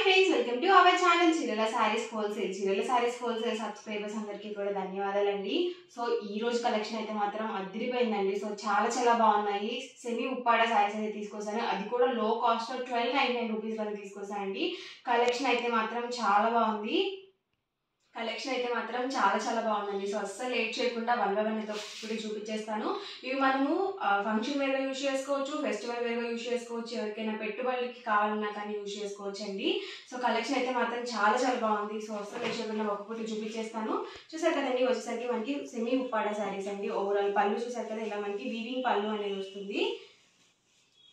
Friends, welcome to our channel చీరల saris wholesale. చీరల saris wholesale subscribers అందరికీ కూడా ధన్యవాదాలండి. సో ఈ రోజు కలెక్షన్ అయితే మాత్రం అదిరిపోయిందండి. సో చాలా బాగున్నాయి. సెమీ ఉప్పాడ సారీస్ అయితే తీసుకొస్తాను, అది కూడా లో కాస్ట్ 1299 రూపీస్ వరకు తీసుకొస్తానండి. కలెక్షన్ అయితే మాత్రం చాలా బాగుంది. చాలా బాగుందండి. సో అస్సలు లేట్ చేయకుండా వన్ బై వన్ అయితే ఒకటి చూపించేస్తాను. ఇవి మనము ఫంక్షన్ వేర్గా యూజ్ చేసుకోవచ్చు, ఫెస్టివల్ వేర్గా యూజ్ చేసుకోవచ్చు, ఎవరికైనా పెట్టుబడులకి కావాలన్నా కానీ యూజ్ చేసుకోవచ్చు అండి. సో కలెక్షన్ అయితే మాత్రం చాలా బాగుంది. సో అస్సలు లేట్ చేయకుండా ఒక్కొక్కటి చూపించేస్తాను. చూసారు కదండి, వచ్చేసరికి మనకి సెమీ ఉప్పాడ శారీస్ అండి. ఓవరాల్ పళ్ళు చూసారు కదా, ఇలా మనకి వీవింగ్ పళ్ళు అనేది వస్తుంది.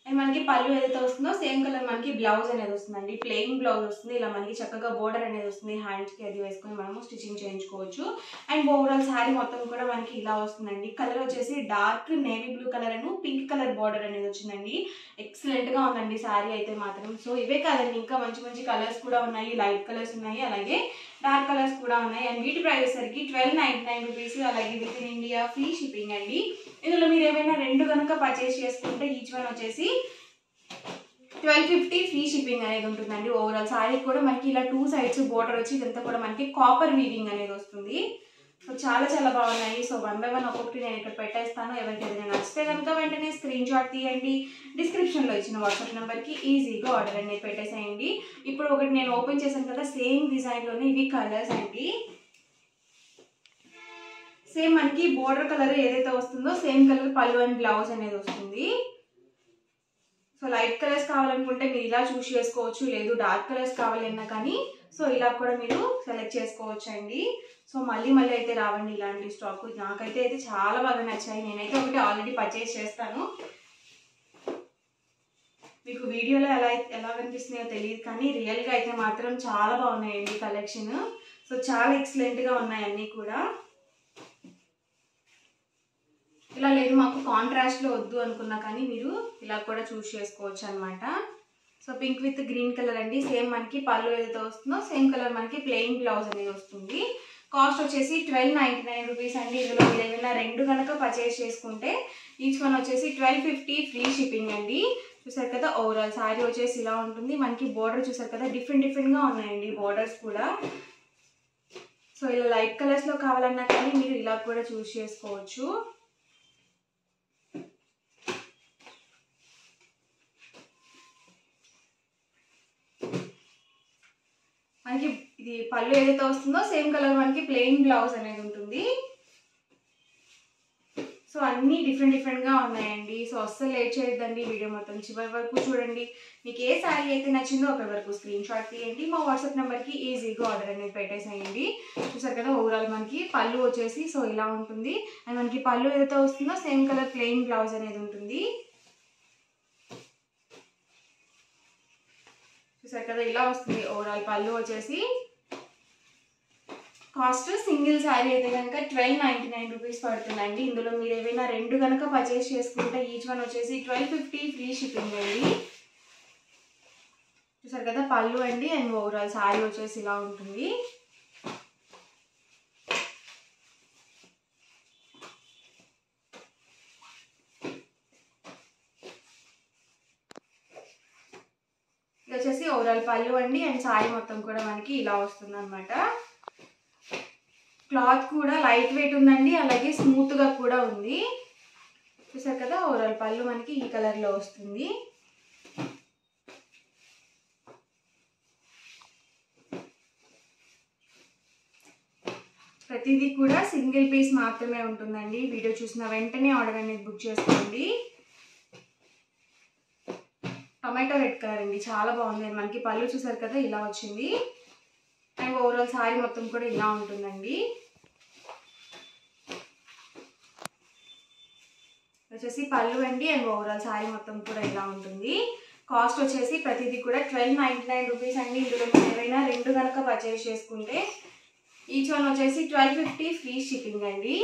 అండ్ మనకి పళ్ళు ఏదైతే వస్తుందో సేమ్ కలర్ మనకి బ్లౌజ్ అనేది వస్తుందండి. ప్లెయిన్ బ్లౌజ్ వస్తుంది. ఇలా మనకి చక్కగా బోర్డర్ అనేది వస్తుంది. హ్యాండ్స్కి అది వేసుకొని మనము స్టిచ్చింగ్ చేయించుకోవచ్చు. అండ్ ఓవరాల్ శారీ మొత్తం కూడా మనకి ఇలా వస్తుందండి. కలర్ వచ్చేసి dark navy blue colour and pink colour border అనేది వచ్చిందండి. ఎక్సలెంట్ గా ఉందండి శారీ అయితే మాత్రం. సో ఇవే కాదండి, ఇంకా మంచి కలర్స్ కూడా ఉన్నాయి. లైట్ కలర్స్ ఉన్నాయి, అలాగే డార్క్ కలర్స్ కూడా ఉన్నాయి. అండ్ వీటి ప్రైస్ సరికి 1299 రూపీస్. అలాగే with in India free shipping అండి. ఇందులో మీరు ఏమైనా రెండు కనుక పర్చేస్ చేసుకుంటే ఈచ్ వన్ వచ్చేసి 1250 ఫ్రీ షిప్పింగ్ అనేది ఉంటుందండి. ఓవరాల్ శారీ కూడా మనకి ఇలా టూ సైడ్స్ బోర్డర్ వచ్చి ఇదంతా కూడా మనకి కాపర్ వీవింగ్ అనేది వస్తుంది. సో చాలా బాగున్నాయి. సో వన్ బై వన్ ఒక్కొక్కటి నేను ఇక్కడ పెట్టేస్తాను. ఎవరికి ఏదైనా నచ్చితే కనుక వెంటనే స్క్రీన్ షాట్ తీయండి. డిస్క్రిప్షన్లో ఇచ్చిన వాట్సాప్ నెంబర్కి ఈజీగా ఆర్డర్ అనేది పెట్టేసేయండి. ఇప్పుడు ఒకటి నేను ఓపెన్ చేశాను కదా, సేమ్ డిజైన్లోనే ఇవి కలర్స్ అండి. సేమ్ మనకి బోర్డర్ కలర్ ఏదైతే వస్తుందో సేమ్ కలర్ పళ్ళు అండ్ బ్లౌజ్ అనేది వస్తుంది. సో లైట్ కలర్స్ కావాలనుకుంటే మీరు ఇలా చూస్ చేసుకోవచ్చు, లేదు డార్క్ కలర్స్ కావాలన్నా కానీ సో ఇలా కూడా మీరు సెలెక్ట్ చేసుకోవచ్చు అండి. సో మళ్ళీ అయితే రావండి ఇలాంటి స్టాక్. నాకైతే చాలా బాగా నచ్చాయి. నేనైతే ఒకటి ఆల్రెడీ పర్చేస్ చేస్తాను. మీకు వీడియోలో ఎలా కనిపిస్తున్నాయో తెలియదు, కానీ రియల్గా అయితే మాత్రం చాలా బాగున్నాయండి కలెక్షన్. సో చాలా ఎక్సలెంట్గా ఉన్నాయి అన్నీ కూడా. ఇలా లేదు మాకు కాంట్రాస్ట్లో వద్దు అనుకున్నా కానీ మీరు ఇలా కూడా చూస్ చేసుకోవచ్చు అనమాట. So pink with green colour అండి. సేమ్ మనకి పళ్ళు ఏదైతే వస్తుందో సేమ్ కలర్ మనకి ప్లెయిన్ బ్లౌజ్ అనేది వస్తుంది. కాస్ట్ వచ్చేసి 1299 రూపీస్ అండి. ఇందులో మీరు ఏమైనా రెండు కనుక పర్చేస్ చేసుకుంటే ఈచ్ వన్ వచ్చేసి 1250 ఫ్రీ షిప్పింగ్ అండి. చూసారు కదా, ఓవరాల్ శారీ వచ్చేసి ఇలా ఉంటుంది. మనకి బోర్డర్ చూసారు కదా, డిఫరెంట్గా ఉన్నాయండి బోర్డర్స్ కూడా. సో ఇలా లైట్ కలర్స్లో కావాలన్నా కానీ మీరు ఇలా కూడా చూస్ చేసుకోవచ్చు. మనకి ఇది పళ్ళు ఏదైతే వస్తుందో సేమ్ కలర్ మనకి ప్లెయిన్ బ్లౌజ్ అనేది ఉంటుంది. సో అన్నీ డిఫరెంట్గా ఉన్నాయండి. సో అస్సలు లేట్ చేయొద్దండి, వీడియో మొత్తం చివరి వరకు చూడండి. మీకు ఏ శారీ అయితే నచ్చిందో ఒకరి వరకు స్క్రీన్ షాట్ తీయండి. మా వాట్సాప్ నెంబర్కి ఈజీగా ఆర్డర్ అనేది పెట్టేసేయండి. చూసారు కదా, ఓవరాల్ మనకి పళ్ళు వచ్చేసి సో ఇలా ఉంటుంది. అండ్ మనకి పళ్ళు ఏదైతే వస్తుందో సేమ్ కలర్ ప్లెయిన్ బ్లౌజ్ అనేది ఉంటుంది. చూసారు కదా, ఇలా వస్తుంది ఓవరాల్ పళ్ళు వచ్చేసి. కాస్ట్ సింగిల్ శారీ అయితే కనుక 1299 రూపీస్ పడుతుందండి. ఇందులో మీరు ఏవైనా రెండు కనుక పర్చేస్ చేసుకుంటే ఈచ్ వన్ వచ్చేసి 1250 ఫ్రీ షిప్పింగ్ అండి. చూసారు కదా, పళ్ళు అండి. అండ్ ఓవరాల్ శారీ వచ్చేసి ఇలా ఉంటుంది. ఇది వచ్చేసి ఓవరాల్ పళ్ళు అండి. అండ్ శారీ మొత్తం కూడా మనకి ఇలా వస్తుంది అనమాట. క్లాత్ కూడా లైట్ వెయిట్ ఉందండి, అలాగే స్మూత్గా కూడా ఉంది. చూసారు కదా, ఓవరాల్ పళ్ళు మనకి ఈ కలర్లో వస్తుంది. ప్రతిదీ కూడా సింగిల్ పీస్ మాత్రమే ఉంటుందండి. వీడియో చూసిన వెంటనే ఆర్డర్ అనేది బుక్ చేసుకోండి. టొమాటో రెడ్ కలర్ అండి, చాలా బాగుంది. మనకి పళ్ళు చూసారు కదా, ఇలా వచ్చింది. అండ్ ఓవరాల్ శారీ మొత్తం కూడా ఇలా ఉంటుందండి. వచ్చేసి పళ్ళు అండి. అండ్ ఓవరాల్ శారీ మొత్తం కూడా ఇలా ఉంటుంది. కాస్ట్ వచ్చేసి ప్రతిదీ కూడా 1299 రూపీస్ అండి. ఇందులో మీరు ఏవైనా రెండు కనుక పర్చేస్ చేసుకుంటే ఈచ్ వన్ వచ్చేసి 1250 ఫ్రీ షిప్పింగ్ అండి.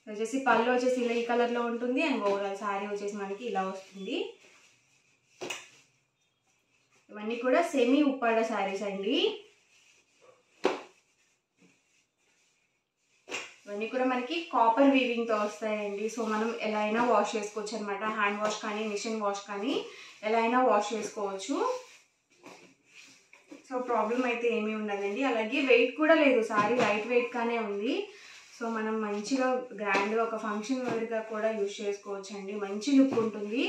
వచ్చేసి పళ్ళు వచ్చేసి ఇలా ఈ కలర్లో ఉంటుంది. అండ్ ఓవరాల్ శారీ వచ్చేసి మనకి ఇలా వస్తుంది. ఇవన్నీ కూడా సెమీ ఉప్పాడ శారీస్ అండి. ఇవన్నీ కూడా మనకి కాపర్ వీవింగ్ తో వస్తాయండి. సో మనం ఎలా అయినా వాష్ చేసుకోవచ్చు అన్నమాట. హ్యాండ్ వాష్ కానీ మిషన్ వాష్ కానీ ఎలా అయినా వాష్ చేసుకోవచ్చు. సో ప్రాబ్లం అయితే ఏమీ ఉండదండి. అలాగే వెయిట్ కూడా లేదు, సారీ లైట్ వెయిట్గానే ఉంది. సో మనం మంచిగా గ్రాండ్గా ఒక ఫంక్షన్ వేర్గా కూడా యూజ్ చేసుకోవచ్చు అండి, మంచి లుక్ ఉంటుంది.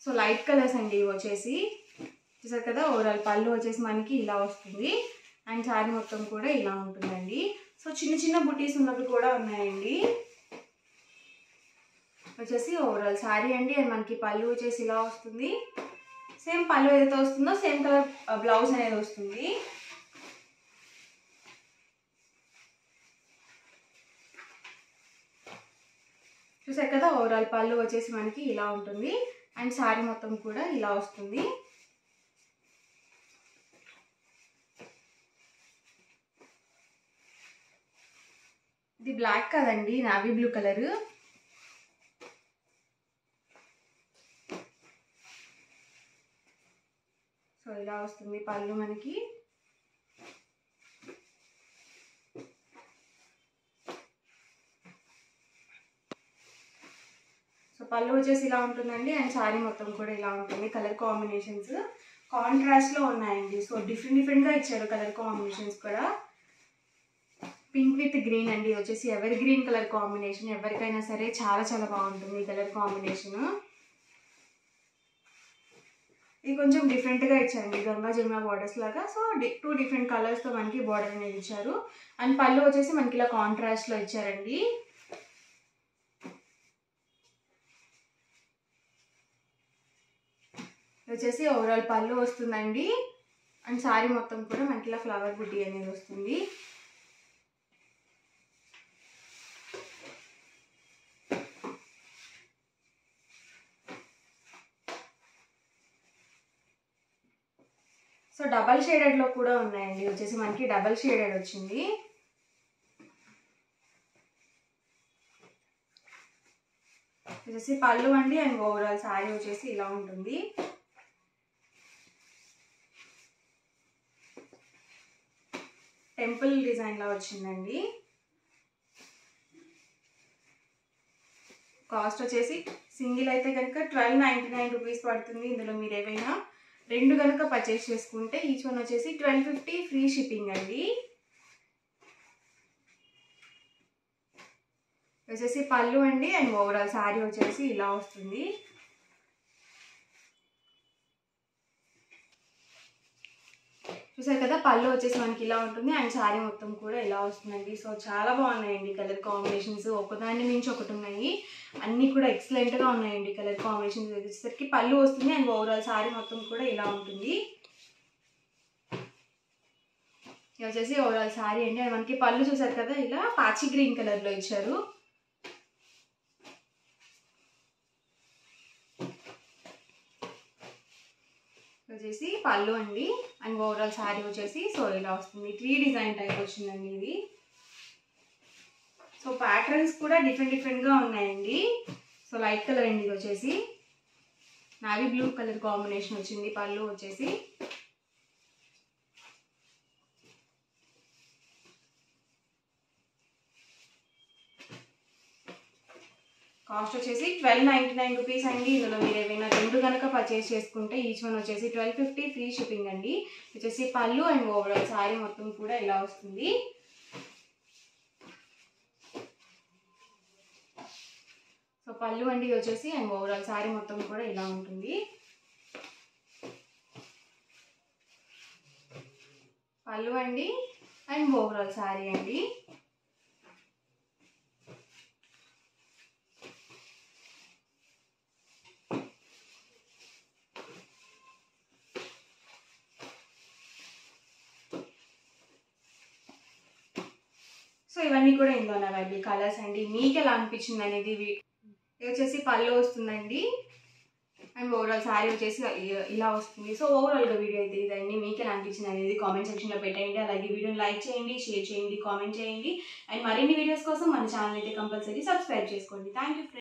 సో లైట్ కలర్స్ అండి ఇవి వచ్చేసి, చూసారు కదా. ఓవరాల్ పళ్ళు వచ్చేసి మనకి ఇలా వస్తుంది అండ్ శారీ మొత్తం కూడా ఇలా ఉంటుందండి. సో చిన్న చిన్న బుటీస్ ఉన్నవి కూడా ఉన్నాయండి. వచ్చేసి ఓవరాల్ శారీ అండి అండ్ మనకి పళ్ళు వచ్చేసి ఇలా వస్తుంది. సేమ్ పళ్ళు ఏదైతే వస్తుందో సేమ్ కలర్ బ్లౌజ్ అనేది వస్తుంది. చూసారు కదా. ఓవరాల్ పళ్ళు వచ్చేసి మనకి ఇలా ఉంటుంది అండ్ శారీ మొత్తం కూడా ఇలా వస్తుంది. ఇది బ్లాక్ కదండి, నావీ బ్లూ కలర్. సో ఇలా వస్తుంది పళ్ళు మనకి. సో పళ్ళు వచ్చేసి ఇలా ఉంటుందండి అండ్ శారీ మొత్తం కూడా ఇలా ఉంటుంది. కలర్ కాంబినేషన్స్ కాంట్రాస్ట్లో ఉన్నాయండి. సో డిఫరెంట్గా ఇచ్చారు కలర్ కాంబినేషన్స్ కూడా. పింక్ విత్ గ్రీన్ అండి, వచ్చేసి ఎవర్ గ్రీన్ కలర్ కాంబినేషన్. ఎవరికైనా సరే చాలా చాలా బాగుంటుంది ఈ కలర్ కాంబినేషన్. ఇది కొంచెం డిఫరెంట్గా ఇచ్చారండి, గంగా జమున బార్డర్స్ లాగా. సో 2 డిఫరెంట్ కలర్స్తో మనకి బార్డర్ అనేది ఇచ్చారు అండ్ పళ్ళు వచ్చేసి మనకి ఇలా కాంట్రాస్ట్లో ఇచ్చారండి. వచ్చేసి ఓవరాల్ పళ్ళు వస్తుందండి అండ్ శారీ మొత్తం కూడా మనకి ఇలా ఫ్లవర్ బుట్టి అనేది వస్తుంది. సో డబల్ షేడెడ్లో కూడా ఉన్నాయండి, వచ్చేసి మనకి డబల్ షేడెడ్ వచ్చింది. వచ్చేసి పళ్ళు అండి అండ్ ఓవరాల్ శారీ వచ్చేసి ఇలా ఉంటుంది. టెంపుల్ డిజైన్లో వచ్చిందండి. కాస్ట్ వచ్చేసి సింగిల్ అయితే కనుక 1299 రూపీస్ పడుతుంది. ఇందులో మీరు ఏవైనా 2 కనుక పర్చేస్ చేసుకుంటే ఈచ్ వన్ వచ్చేసి 1250 ఫ్రీ షిప్పింగ్ అండి. వచ్చేసి పళ్ళు అండి అండ్ ఓవరాల్ శారీ వచ్చేసి ఇలా వస్తుంది. చూసారు కదా. పళ్ళు వచ్చేసి మనకి ఇలా ఉంటుంది అండ్ శారీ మొత్తం కూడా ఇలా వస్తుందండి. సో చాలా బాగున్నాయండి కలర్ కాంబినేషన్స్, ఒకదాని మించి ఒకటి ఉన్నాయి. అన్నీ కూడా ఎక్సలెంట్గా ఉన్నాయండి కలర్ కాంబినేషన్స్. వచ్చేసరికి పళ్ళు వస్తుంది అండ్ ఓవరాల్ శారీ మొత్తం కూడా ఇలా ఉంటుంది. ఇది వచ్చేసి ఓవరాల్ శారీ అండి అండ్ మనకి పళ్ళు చూసారు కదా ఇలా పాచి గ్రీన్ కలర్లో ఇచ్చారు. వచ్చేసి పళ్ళు అండి అండ్ ఓవరాల్ శారీ వచ్చేసి సో ఇలా వస్తుంది. 3 డిజైన్ టైప్ వచ్చిందండి ఇది. సో ప్యాటర్న్స్ కూడా డిఫరెంట్గా ఉన్నాయండి. సో లైట్ కలర్ అండి, ఇది వచ్చేసి నావీ బ్లూ కలర్ కాంబినేషన్ వచ్చింది. పళ్ళు వచ్చేసి కాస్ట్ వచ్చేసి 1299 రూపీస్ అండి. ఇందులో మీరు ఏమైనా 2 కనుక పర్చేస్ చేసుకుంటే ఈచ్ వన్ వచ్చేసి 1250 ఫ్రీ షిప్పింగ్ అండి. వచ్చేసి పళ్ళు అండ్ ఓవరాల్ శారీ మొత్తం కూడా ఇలా వస్తుంది. సో పళ్ళు అండి వచ్చేసి అండ్ ఓవరాల్ శారీ మొత్తం కూడా ఇలా ఉంటుంది. పళ్ళు అండి అండ్ ఓవరాల్ శారీ అండి. సో ఇవన్నీ కూడా ఇందులో అవైలబుల్ కలర్స్ అండి. మీకు ఎలా అనిపించింది అనేది. ఇది వచ్చేసి పళ్ళు వస్తుందండి అండ్ ఓవరాల్ శారీ వచ్చేసి ఇలా వస్తుంది. సో ఓవరాల్గా వీడియో అయితే ఇదండి. మీకు ఎలా అనిపించింది అనేది కామెంట్ సెక్షన్లో పెట్టండి. అలాగే వీడియోని లైక్ చేయండి, షేర్ చేయండి, కామెంట్ చేయండి అండ్ మరిన్ని వీడియోస్ కోసం మన ఛానల్ అయితే కంపల్సరీ సబ్స్క్రైబ్ చేసుకోండి. Thank you.